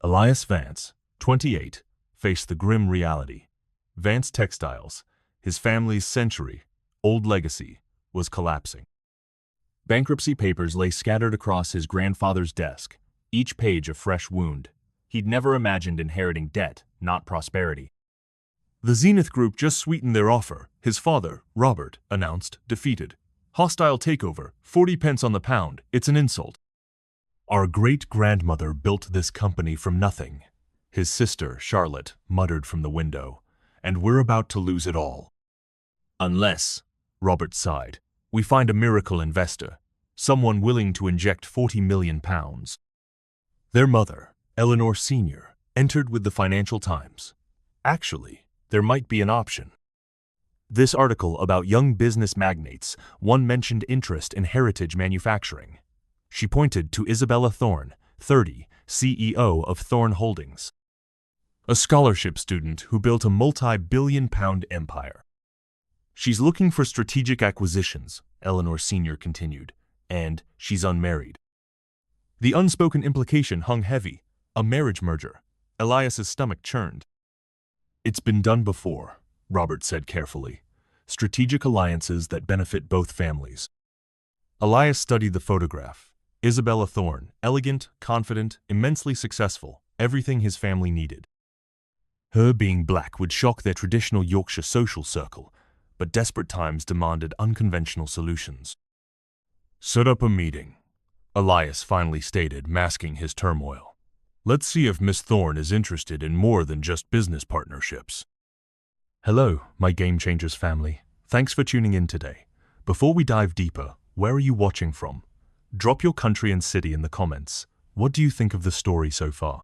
Elias Vance, 28, faced the grim reality. Vance Textiles, his family's century-old legacy, was collapsing. Bankruptcy papers lay scattered across his grandfather's desk, each page a fresh wound. He'd never imagined inheriting debt, not prosperity. The Zenith Group just sweetened their offer, his father, Robert, announced, defeated. Hostile takeover, 40 pence on the pound, it's an insult. Our great-grandmother built this company from nothing, his sister, Charlotte, muttered from the window, and we're about to lose it all. Unless, Robert sighed, we find a miracle investor, someone willing to inject 40 million pounds. Their mother, Eleanor Sr., entered with the Financial Times. Actually, there might be an option. This article about young business magnates, one mentioned interest in heritage manufacturing. She pointed to Isabella Thorne, 30, CEO of Thorne Holdings, a scholarship student who built a multi-billion-pound empire. She's looking for strategic acquisitions, Eleanor Sr. continued, and she's unmarried. The unspoken implication hung heavy, a marriage merger. Elias's stomach churned. It's been done before, Robert said carefully. Strategic alliances that benefit both families. Elias studied the photograph. Isabella Thorne, elegant, confident, immensely successful, everything his family needed. Her being black would shock their traditional Yorkshire social circle, but desperate times demanded unconventional solutions. Set up a meeting, Elias finally stated, masking his turmoil. Let's see if Miss Thorne is interested in more than just business partnerships. Hello, my Game Changers family. Thanks for tuning in today. Before we dive deeper, where are you watching from? Drop your country and city in the comments. What do you think of the story so far?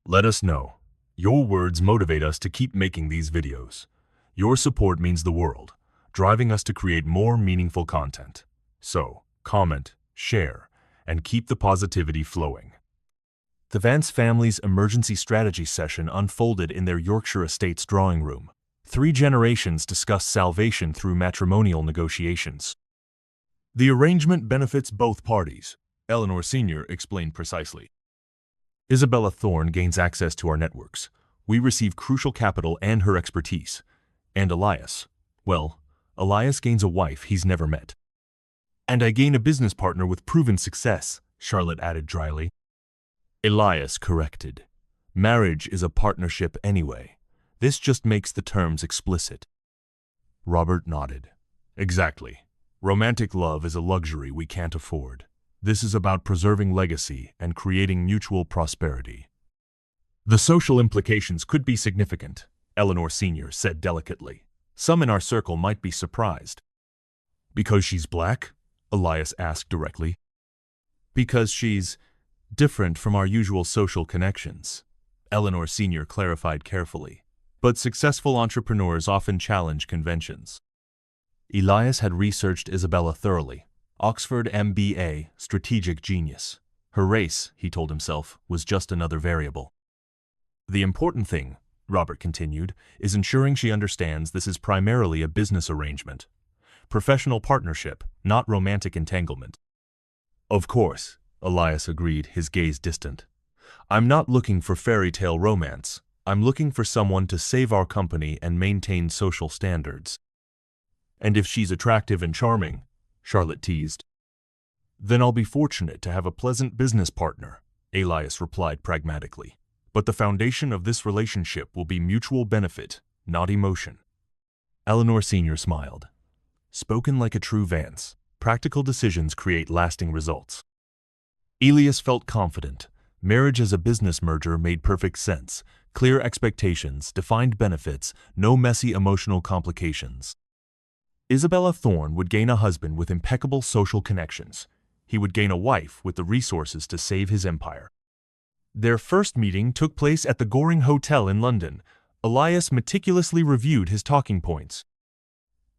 Let us know. Your words motivate us to keep making these videos. Your support means the world, driving us to create more meaningful content. So, comment, share, and keep the positivity flowing. The Vance family's emergency strategy session unfolded in their Yorkshire estate's drawing room. 3 generations discussed salvation through matrimonial negotiations. The arrangement benefits both parties, Eleanor Sr. explained precisely. Isabella Thorne gains access to our networks. We receive crucial capital and her expertise. And Elias, well, Elias gains a wife he's never met. And I gain a business partner with proven success, Charlotte added dryly. Elias corrected. Marriage is a partnership anyway. This just makes the terms explicit. Robert nodded. Exactly. Romantic love is a luxury we can't afford. This is about preserving legacy and creating mutual prosperity. The social implications could be significant, Eleanor Sr. said delicately. Some in our circle might be surprised. Because she's black? Elias asked directly. Because she's different from our usual social connections, Eleanor Sr. clarified carefully. But successful entrepreneurs often challenge conventions. Elias had researched Isabella thoroughly. Oxford MBA, strategic genius. Her race, he told himself, was just another variable. The important thing, Robert continued, is ensuring she understands this is primarily a business arrangement. Professional partnership, not romantic entanglement. Of course, Elias agreed, his gaze distant. I'm not looking for fairy tale romance. I'm looking for someone to save our company and maintain social standards. And if she's attractive and charming, Charlotte teased. Then I'll be fortunate to have a pleasant business partner, Elias replied pragmatically. But the foundation of this relationship will be mutual benefit, not emotion. Eleanor Sr. smiled. Spoken like a true Vance, practical decisions create lasting results. Elias felt confident. Marriage as a business merger made perfect sense. Clear expectations, defined benefits, no messy emotional complications. Isabella Thorne would gain a husband with impeccable social connections. He would gain a wife with the resources to save his empire. Their first meeting took place at the Goring Hotel in London. Elias meticulously reviewed his talking points.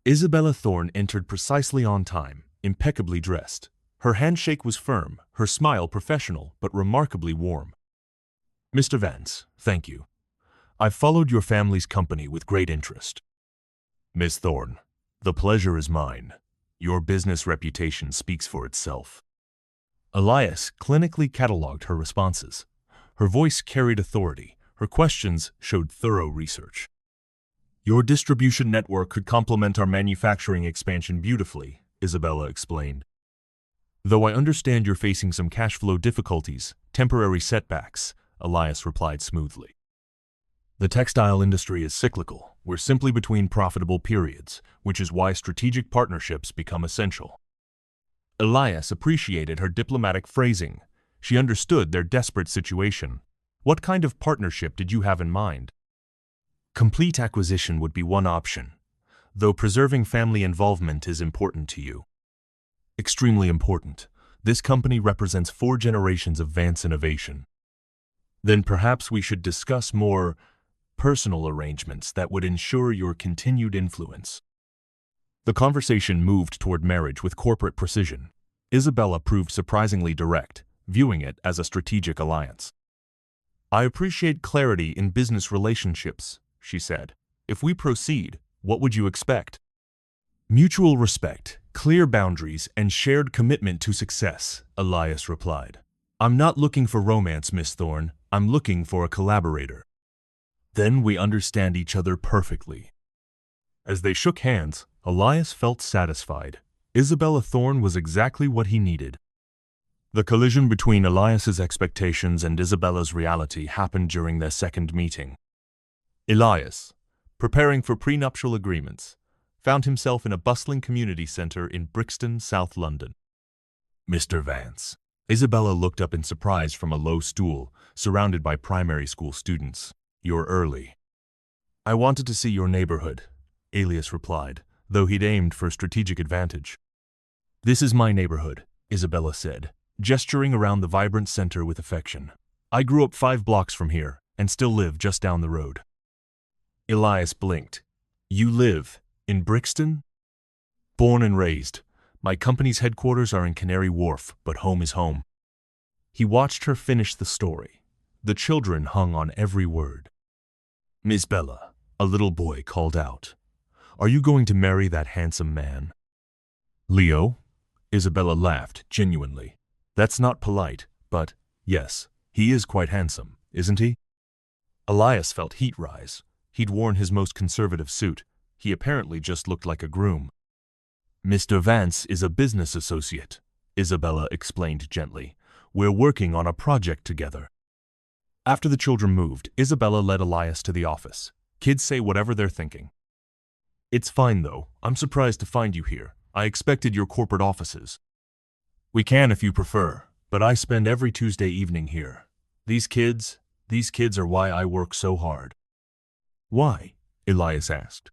Isabella Thorne entered precisely on time, impeccably dressed. Her handshake was firm, her smile professional, but remarkably warm. Mr. Vance, thank you. I've followed your family's company with great interest. Miss Thorne, the pleasure is mine. Your business reputation speaks for itself. Elias clinically catalogued her responses. Her voice carried authority. Her questions showed thorough research. Your distribution network could complement our manufacturing expansion beautifully, Isabella explained. Though I understand you're facing some cash flow difficulties, temporary setbacks, Elias replied smoothly. The textile industry is cyclical. We're simply between profitable periods, which is why strategic partnerships become essential. Elias appreciated her diplomatic phrasing. She understood their desperate situation. What kind of partnership did you have in mind? Complete acquisition would be one option, though preserving family involvement is important to you. Extremely important. This company represents 4 generations of Vance innovation. Then perhaps we should discuss more personal arrangements that would ensure your continued influence. The conversation moved toward marriage with corporate precision. Isabella proved surprisingly direct, viewing it as a strategic alliance. I appreciate clarity in business relationships, she said. If we proceed, what would you expect? Mutual respect, clear boundaries, and shared commitment to success, Elias replied. I'm not looking for romance, Miss Thorne. I'm looking for a collaborator. Then we understand each other perfectly. As they shook hands, Elias felt satisfied. Isabella Thorne was exactly what he needed. The collision between Elias's expectations and Isabella's reality happened during their second meeting. Elias, preparing for prenuptial agreements, found himself in a bustling community center in Brixton, South London. Mr. Vance. Isabella looked up in surprise from a low stool, surrounded by primary school students. You're early. I wanted to see your neighborhood, Elias replied, though he'd aimed for strategic advantage. This is my neighborhood, Isabella said, gesturing around the vibrant center with affection. I grew up 5 blocks from here and still live just down the road. Elias blinked. You live in Brixton? Born and raised. My company's headquarters are in Canary Wharf, but home is home. He watched her finish the story. The children hung on every word. Miss Bella, a little boy called out. Are you going to marry that handsome man? Leo? Isabella laughed, genuinely. That's not polite, but, yes, he is quite handsome, isn't he? Elias felt heat rise. He'd worn his most conservative suit. He apparently just looked like a groom. Mr. Vance is a business associate, Isabella explained gently. We're working on a project together. After the children moved, Isabella led Elias to the office. Kids say whatever they're thinking. It's fine, though. I'm surprised to find you here. I expected your corporate offices. We can if you prefer, but I spend every Tuesday evening here. These kids are why I work so hard. Why? Elias asked.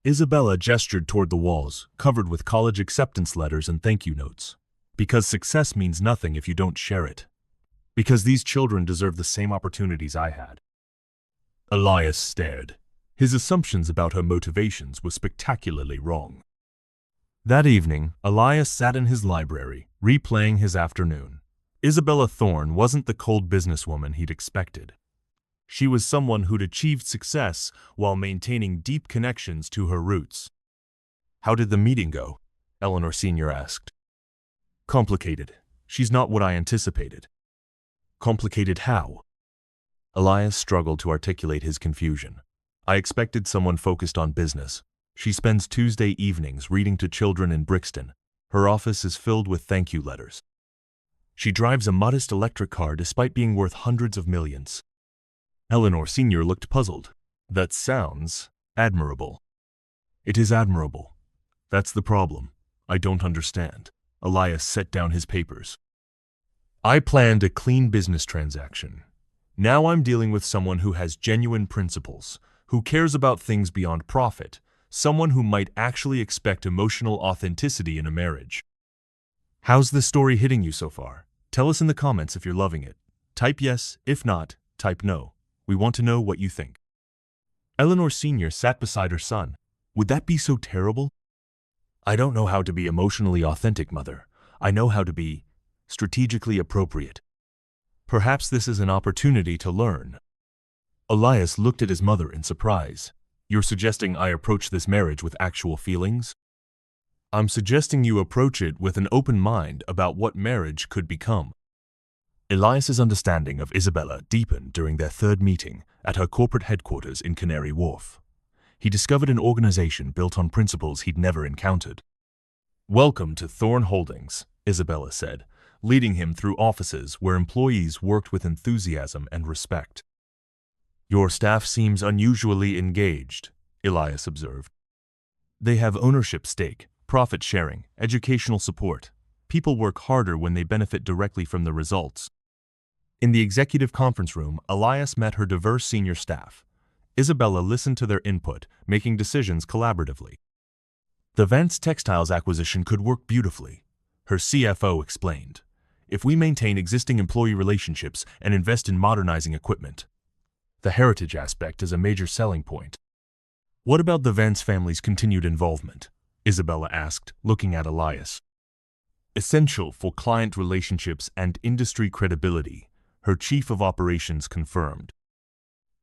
Isabella gestured toward the walls, covered with college acceptance letters and thank you notes. Because success means nothing if you don't share it. Because these children deserve the same opportunities I had. Elias stared. His assumptions about her motivations were spectacularly wrong. That evening, Elias sat in his library, replaying his afternoon. Isabella Thorne wasn't the cold businesswoman he'd expected. She was someone who'd achieved success while maintaining deep connections to her roots. How did the meeting go? Eleanor Sr. asked. Complicated. She's not what I anticipated. Complicated how? Elias struggled to articulate his confusion. I expected someone focused on business. She spends Tuesday evenings reading to children in Brixton. Her office is filled with thank you letters. She drives a modest electric car despite being worth hundreds of millions. Eleanor Sr. looked puzzled. That sounds admirable. It is admirable. That's the problem. I don't understand. Elias set down his papers. I planned a clean business transaction. Now I'm dealing with someone who has genuine principles, who cares about things beyond profit, someone who might actually expect emotional authenticity in a marriage. How's this story hitting you so far? Tell us in the comments if you're loving it. Type yes, if not, type no. We want to know what you think. Eleanor Sr. sat beside her son. Would that be so terrible? I don't know how to be emotionally authentic, Mother. I know how to be strategically appropriate. Perhaps this is an opportunity to learn. Elias looked at his mother in surprise. You're suggesting I approach this marriage with actual feelings? I'm suggesting you approach it with an open mind about what marriage could become. Elias's understanding of Isabella deepened during their third meeting at her corporate headquarters in Canary Wharf. He discovered an organization built on principles he'd never encountered. "Welcome to Thorn Holdings," Isabella said, leading him through offices where employees worked with enthusiasm and respect. "Your staff seems unusually engaged," Elias observed. "They have ownership stake, profit sharing, educational support. People work harder when they benefit directly from the results." In the executive conference room, Elias met her diverse senior staff. Isabella listened to their input, making decisions collaboratively. "The Vance Textiles acquisition could work beautifully," her CFO explained, "if we maintain existing employee relationships and invest in modernizing equipment. The heritage aspect is a major selling point." "What about the Vance family's continued involvement?" Isabella asked, looking at Elias. "Essential for client relationships and industry credibility," her chief of operations confirmed.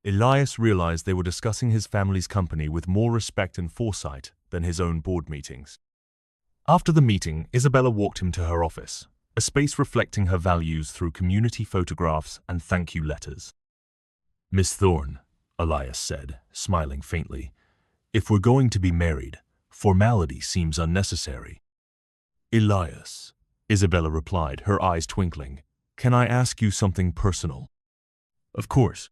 Elias realized they were discussing his family's company with more respect and foresight than his own board meetings. After the meeting, Isabella walked him to her office, a space reflecting her values through community photographs and thank-you letters. "Miss Thorne," Elias said, smiling faintly, "if we're going to be married, formality seems unnecessary." "Elias," Isabella replied, her eyes twinkling, "can I ask you something personal?" "Of course."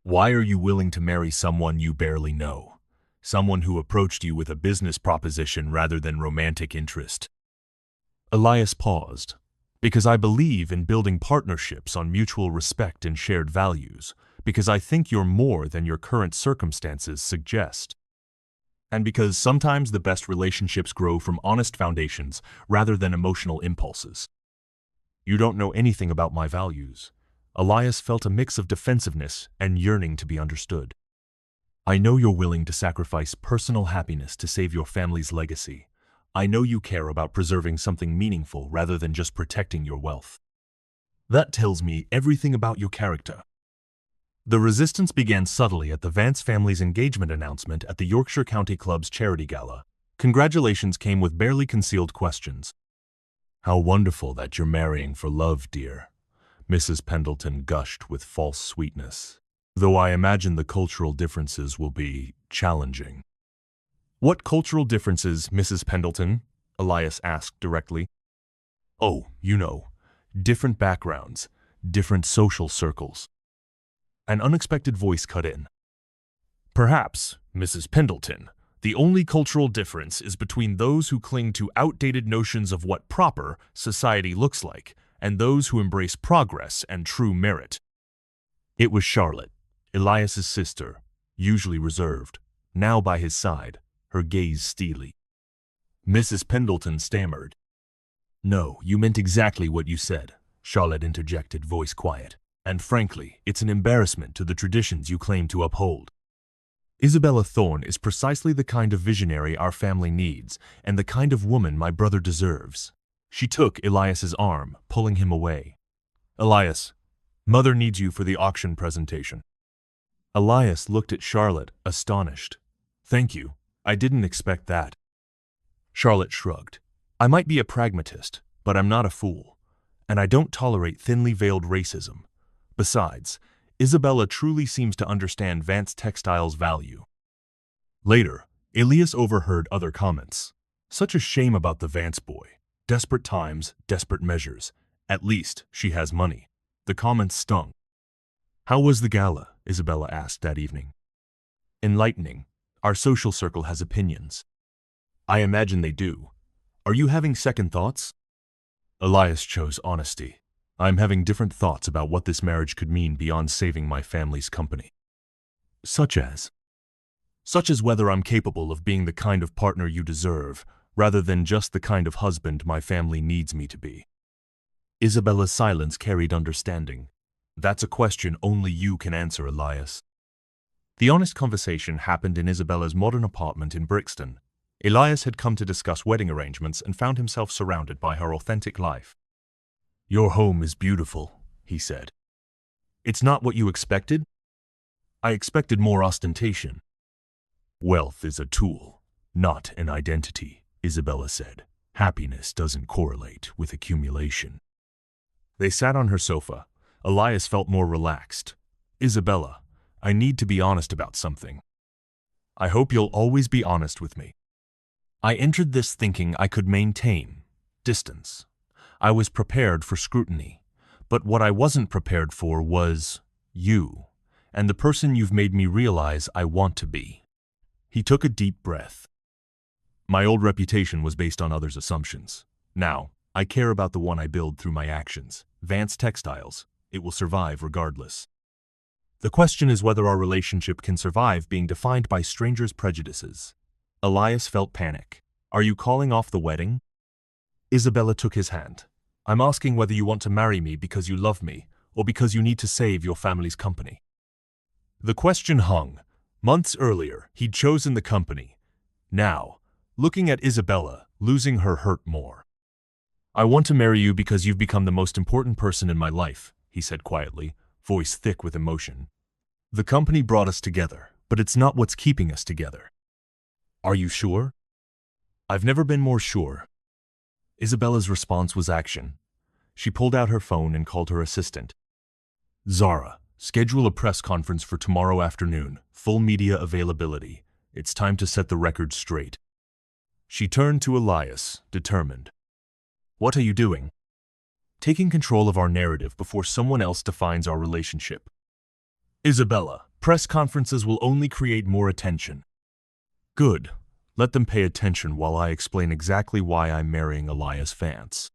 "Why are you willing to marry someone you barely know? Someone who approached you with a business proposition rather than romantic interest?" Elias paused. "Because I believe in building partnerships on mutual respect and shared values, because I think you're more than your current circumstances suggest. And because sometimes the best relationships grow from honest foundations rather than emotional impulses." "You don't know anything about my values." Elias felt a mix of defensiveness and yearning to be understood. "I know you're willing to sacrifice personal happiness to save your family's legacy. I know you care about preserving something meaningful rather than just protecting your wealth. That tells me everything about your character." The resistance began subtly at the Vance family's engagement announcement at the Yorkshire County Club's charity gala. Congratulations came with barely concealed questions. "How wonderful that you're marrying for love, dear," Mrs. Pendleton gushed with false sweetness. "Though I imagine the cultural differences will be challenging." "What cultural differences, Mrs. Pendleton?" Elias asked directly. "Oh, you know, different backgrounds, different social circles." An unexpected voice cut in. "Perhaps, Mrs. Pendleton, the only cultural difference is between those who cling to outdated notions of what proper society looks like and those who embrace progress and true merit." It was Charlotte, Elias's sister, usually reserved, now by his side, her gaze steely. Mrs. Pendleton stammered. "No, you meant exactly what you said," Charlotte interjected, voice quiet. "And frankly, it's an embarrassment to the traditions you claim to uphold. Isabella Thorne is precisely the kind of visionary our family needs, and the kind of woman my brother deserves." She took Elias's arm, pulling him away. "Elias, Mother needs you for the auction presentation." Elias looked at Charlotte, astonished. "Thank you. I didn't expect that." Charlotte shrugged. "I might be a pragmatist, but I'm not a fool, and I don't tolerate thinly veiled racism. Besides, Isabella truly seems to understand Vance Textiles' value." Later, Elias overheard other comments. "Such a shame about the Vance boy. Desperate times, desperate measures. At least she has money." The comments stung. "How was the gala?" Isabella asked that evening. "Enlightening. Our social circle has opinions." "I imagine they do. Are you having second thoughts?" Elias chose honesty. "I'm having different thoughts about what this marriage could mean beyond saving my family's company." "Such as?" "Such as whether I'm capable of being the kind of partner you deserve, rather than just the kind of husband my family needs me to be." Isabella's silence carried understanding. "That's a question only you can answer, Elias." The honest conversation happened in Isabella's modern apartment in Brixton. Elias had come to discuss wedding arrangements and found himself surrounded by her authentic life. "Your home is beautiful," he said. "It's not what you expected?" "I expected more ostentation." "Wealth is a tool, not an identity," Isabella said. "Happiness doesn't correlate with accumulation." They sat on her sofa. Elias felt more relaxed. Isabella, I need to be honest about something. I hope you'll always be honest with me. I entered this thinking I could maintain distance. I was prepared for scrutiny, but what I wasn't prepared for was you, and the person you've made me realize I want to be. He took a deep breath. My old reputation was based on others' assumptions. Now, I care about the one I build through my actions. Vance Textiles. It will survive regardless. The question is whether our relationship can survive being defined by strangers' prejudices. Elias felt panic. Are you calling off the wedding? Isabella took his hand. I'm asking whether you want to marry me because you love me, or because you need to save your family's company. The question hung. Months earlier, he'd chosen the company. Now, looking at Isabella, losing her hurt more. I want to marry you because you've become the most important person in my life, he said quietly, voice thick with emotion. The company brought us together, but it's not what's keeping us together. Are you sure? I've never been more sure. Isabella's response was action. She pulled out her phone and called her assistant. Zara, schedule a press conference for tomorrow afternoon, full media availability. It's time to set the record straight. She turned to Elias, determined. What are you doing? Taking control of our narrative before someone else defines our relationship. Isabella, press conferences will only create more attention. Good. Let them pay attention while I explain exactly why I'm marrying Elias Vance.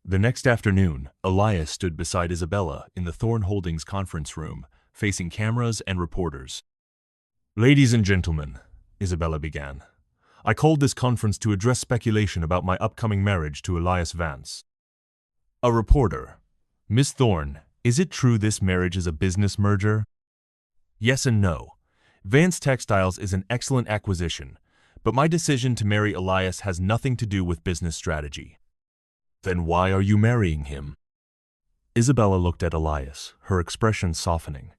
The next afternoon, Elias stood beside Isabella in the Thorn Holdings conference room, facing cameras and reporters. Ladies and gentlemen, Isabella began, I called this conference to address speculation about my upcoming marriage to Elias Vance. A reporter. Miss Thorn, is it true this marriage is a business merger? Yes and no. Vance Textiles is an excellent acquisition, but my decision to marry Elias has nothing to do with business strategy. Then why are you marrying him? Isabella looked at Elias, her expression softening.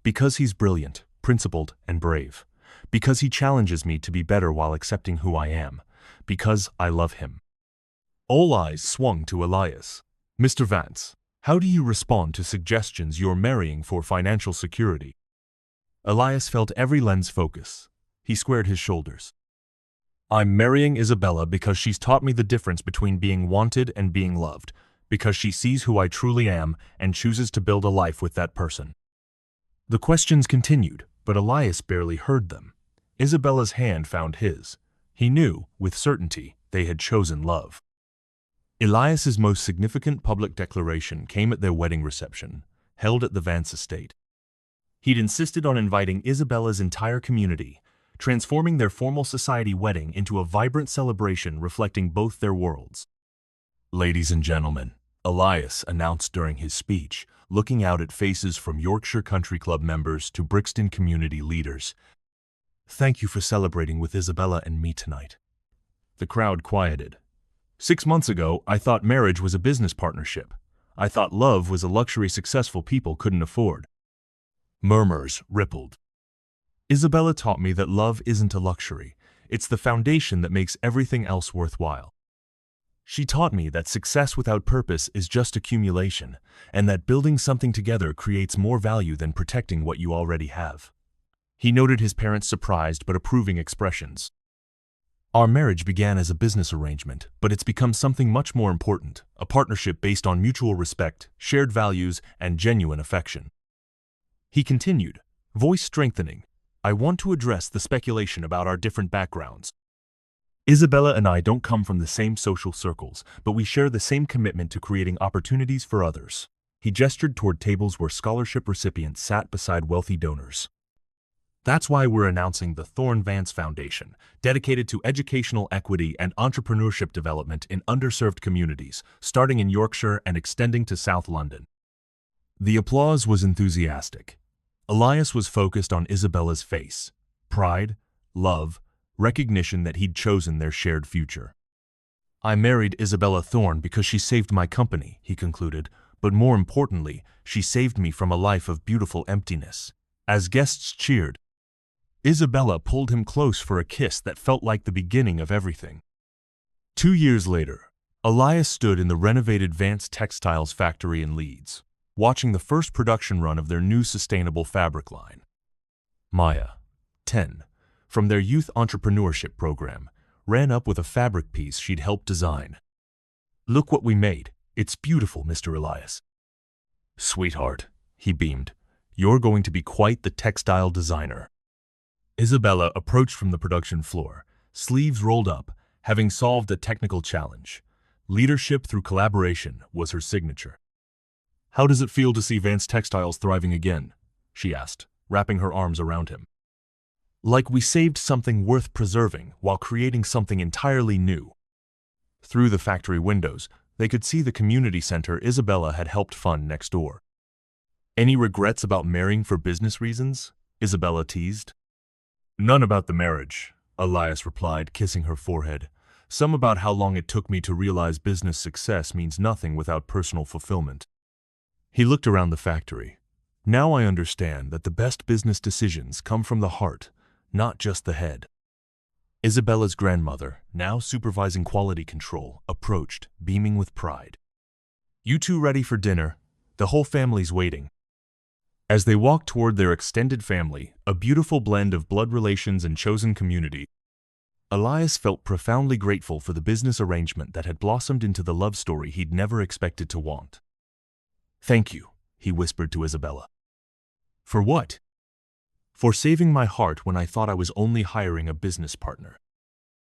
Because he's brilliant, principled, and brave. Because he challenges me to be better while accepting who I am. Because I love him. All eyes swung to Elias. Mr. Vance, how do you respond to suggestions you're marrying for financial security? Elias felt every lens focus. He squared his shoulders. I'm marrying Isabella because she's taught me the difference between being wanted and being loved, because she sees who I truly am and chooses to build a life with that person. The questions continued, but Elias barely heard them. Isabella's hand found his. He knew, with certainty, they had chosen love. Elias's most significant public declaration came at their wedding reception, held at the Vance estate. He'd insisted on inviting Isabella's entire community, transforming their formal society wedding into a vibrant celebration reflecting both their worlds. Ladies and gentlemen, Elias announced during his speech, looking out at faces from Yorkshire Country Club members to Brixton community leaders. Thank you for celebrating with Isabella and me tonight. The crowd quieted. 6 months ago, I thought marriage was a business partnership. I thought love was a luxury successful people couldn't afford. Murmurs rippled. Isabella taught me that love isn't a luxury. It's the foundation that makes everything else worthwhile. She taught me that success without purpose is just accumulation, and that building something together creates more value than protecting what you already have. He noted his parents' surprised but approving expressions. Our marriage began as a business arrangement, but it's become something much more important, a partnership based on mutual respect, shared values, and genuine affection. He continued, voice strengthening, I want to address the speculation about our different backgrounds. Isabella and I don't come from the same social circles, but we share the same commitment to creating opportunities for others. He gestured toward tables where scholarship recipients sat beside wealthy donors. That's why we're announcing the Thorn Vance Foundation, dedicated to educational equity and entrepreneurship development in underserved communities, starting in Yorkshire and extending to South London. The applause was enthusiastic. Elias was focused on Isabella's face. Pride, love, recognition that he'd chosen their shared future. I married Isabella Thorn because she saved my company, he concluded, but more importantly, she saved me from a life of beautiful emptiness. As guests cheered, Isabella pulled him close for a kiss that felt like the beginning of everything. 2 years later, Elias stood in the renovated Vance Textiles factory in Leeds, watching the first production run of their new sustainable fabric line. Maya, 10, from their youth entrepreneurship program, ran up with a fabric piece she'd helped design. "Look what we made. It's beautiful, Mr. Elias." "Sweetheart," he beamed, "you're going to be quite the textile designer." Isabella approached from the production floor, sleeves rolled up, having solved a technical challenge. Leadership through collaboration was her signature. "How does it feel to see Vance Textiles thriving again?" she asked, wrapping her arms around him. "Like we saved something worth preserving while creating something entirely new." Through the factory windows, they could see the community center Isabella had helped fund next door. "Any regrets about marrying for business reasons?" Isabella teased. "None about the marriage," Elias replied, kissing her forehead. "Some about how long it took me to realize business success means nothing without personal fulfillment." He looked around the factory. "Now I understand that the best business decisions come from the heart, not just the head." Isabella's grandmother, now supervising quality control, approached, beaming with pride. "You two ready for dinner? The whole family's waiting." As they walked toward their extended family, a beautiful blend of blood relations and chosen community, Elias felt profoundly grateful for the business arrangement that had blossomed into the love story he'd never expected to want. "Thank you," he whispered to Isabella. "For what?" "For saving my heart when I thought I was only hiring a business partner."